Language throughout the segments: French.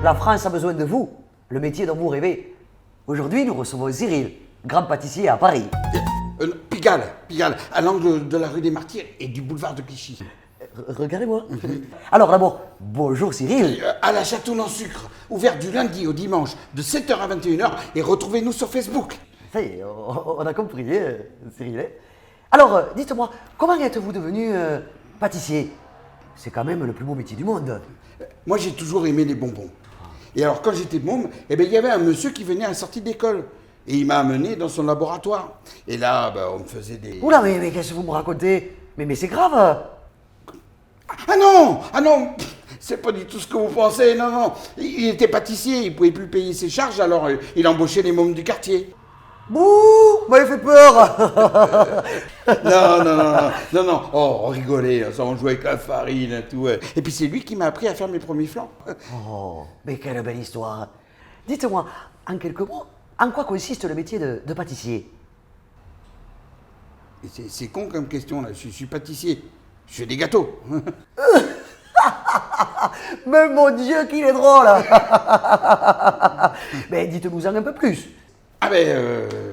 La France a besoin de vous, le métier dont vous rêvez. Aujourd'hui, nous recevons Cyril, grand pâtissier à Paris. Pigalle, à l'angle de la rue des Martyrs et du boulevard de Clichy. Regardez-moi. Alors d'abord, bonjour Cyril. À la Château en sucre, ouvert du lundi au dimanche de 7h à 21h et retrouvez-nous sur Facebook. Ça y est, on a compris, Cyril. Hein. Alors, dites-moi, comment êtes-vous devenu pâtissier? C'est quand même le plus beau métier du monde. Moi, j'ai toujours aimé les bonbons. Et alors, quand j'étais môme, il y avait un monsieur qui venait à la sortie d'école. Et il m'a amené dans son laboratoire. Et là, on me faisait des... Oula, mais qu'est-ce que vous me racontez? Mais c'est grave. Ah non, c'est pas du tout ce que vous pensez, non. Il était pâtissier, il pouvait plus payer ses charges, alors il embauchait les mômes du quartier. Bouh, vous m'avez fait peur. Non, oh, on rigolait, ça, on jouait avec la farine et tout. Et puis c'est lui qui m'a appris à faire mes premiers flancs. Oh, mais quelle belle histoire. Dites-moi, en quelques mots, en quoi consiste le métier de pâtissier? C'est con comme question, là, je suis pâtissier, je fais des gâteaux. Mais mon Dieu, qu'il est drôle. Mais dites-nous-en un peu plus.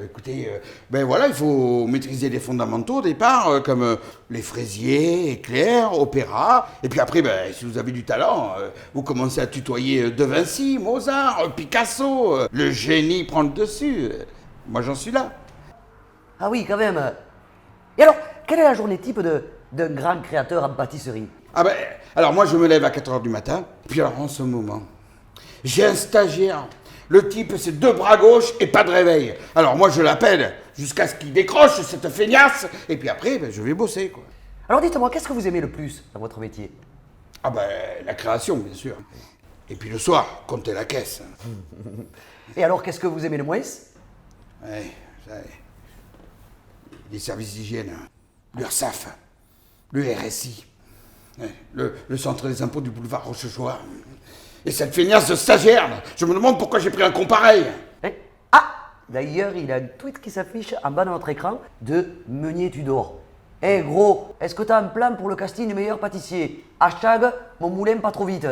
Écoutez, voilà, il faut maîtriser les fondamentaux au départ, comme les fraisiers, éclairs, opéra. Et puis après, si vous avez du talent, vous commencez à tutoyer De Vinci, Mozart, Picasso. Le génie prend le dessus. Moi, j'en suis là. Ah oui, quand même. Et alors, quelle est la journée type d'un grand créateur en pâtisserie? Alors moi, je me lève à 4h du matin. Puis alors, en ce moment, j'ai un stagiaire. Le type, c'est 2 bras gauche et pas de réveil. Alors moi, je l'appelle jusqu'à ce qu'il décroche cette feignasse. Et puis après, je vais bosser, quoi. Alors dites-moi, qu'est-ce que vous aimez le plus dans votre métier? La création, bien sûr. Et puis le soir, compter la caisse. Et alors, qu'est-ce que vous aimez le moins? Les services d'hygiène, l'URSSAF, le RSI, le centre des impôts du boulevard Rochechouart. Et cette feignasse de stagiaire, je me demande pourquoi j'ai pris un con pareil. Ah, d'ailleurs, il y a un tweet qui s'affiche en bas de notre écran de Meunier Tudor. Gros, est-ce que t'as un plan pour le casting du meilleur pâtissier? Hashtag mon moulin pas trop vite.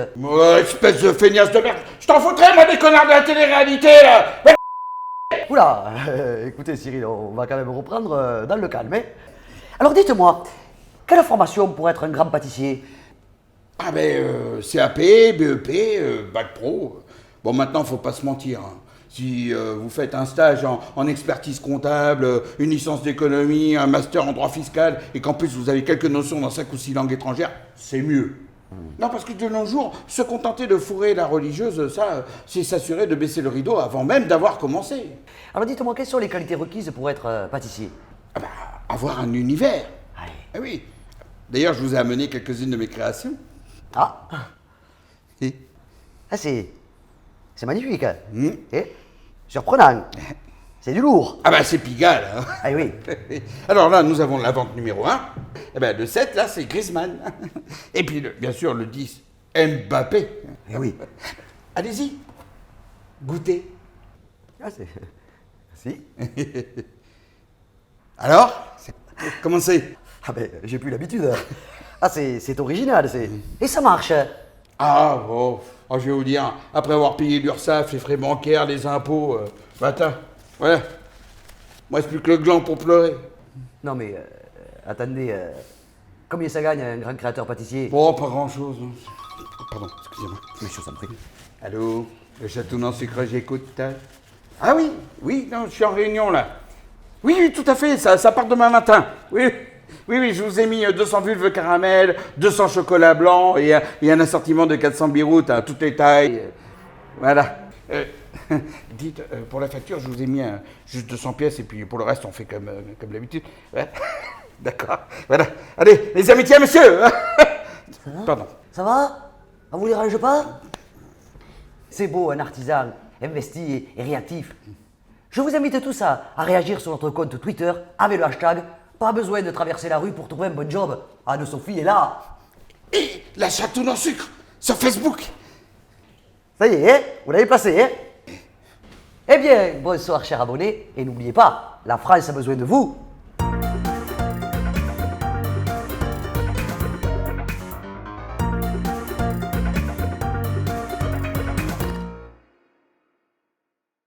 Espèce de feignasse de merde. Je t'en foutrais, moi, des connards de la télé-réalité, là. Oula, écoutez Cyril, on va quand même reprendre dans le calme. Hein. Alors dites-moi, quelle formation pour être un grand pâtissier? CAP, BEP, Bac Pro. Bon, maintenant, faut pas se mentir. Hein. Si vous faites un stage en expertise comptable, une licence d'économie, un master en droit fiscal, et qu'en plus vous avez quelques notions dans 5 ou 6 langues étrangères, c'est mieux. Non, parce que de nos jours, se contenter de fourrer la religieuse, ça, c'est s'assurer de baisser le rideau avant même d'avoir commencé. Alors dites-moi, quelles sont les qualités requises pour être pâtissier? Avoir un univers. Allez. Ah oui. D'ailleurs, je vous ai amené quelques-unes de mes créations. Ah, Et ah c'est magnifique. Et surprenant. C'est du lourd. C'est Pigalle. Hein. Ah oui. Alors là, nous avons la vente numéro 1. Le 7, là, c'est Griezmann. Et puis, bien sûr, le 10, Mbappé. Eh oui. Allez-y, goûtez. Ah, c'est... Si. Alors, comment c'est? J'ai plus l'habitude. Ah, c'est original, c'est... Et ça marche. Je vais vous dire, après avoir payé l'URSSAF, les frais bancaires, les impôts, attends, voilà. Moi, c'est plus que le gland pour pleurer. Non mais, attendez, combien ça gagne un grand créateur pâtissier? Bon, pas grand-chose. Hein. Pardon, excusez-moi. Mais je vous en prie. Allô, le château non sucre, j'écoute. Ah oui, non, je suis en réunion, là. Oui, tout à fait, ça part demain matin. Oui, je vous ai mis 200 vulves caramel, 200 chocolats blancs et un assortiment de 400 biroutes à toutes les tailles. Voilà. Dites, pour la facture, je vous ai mis juste 200 pièces et puis pour le reste, on fait comme d'habitude. Ouais. D'accord. Voilà. Allez, les amitiés, monsieur. Ça va? Pardon. Ça va? On vous dérange pas? C'est beau, un artisan investi et réactif. Je vous invite tous à réagir sur notre compte Twitter avec le hashtag pas besoin de traverser la rue pour trouver un bon job. Anne-Sophie est là. Et la Château en sucre sur Facebook. Ça y est, hein? Vous l'avez placé, hein? Eh bien, bonsoir chers abonnés, et n'oubliez pas, la France a besoin de vous.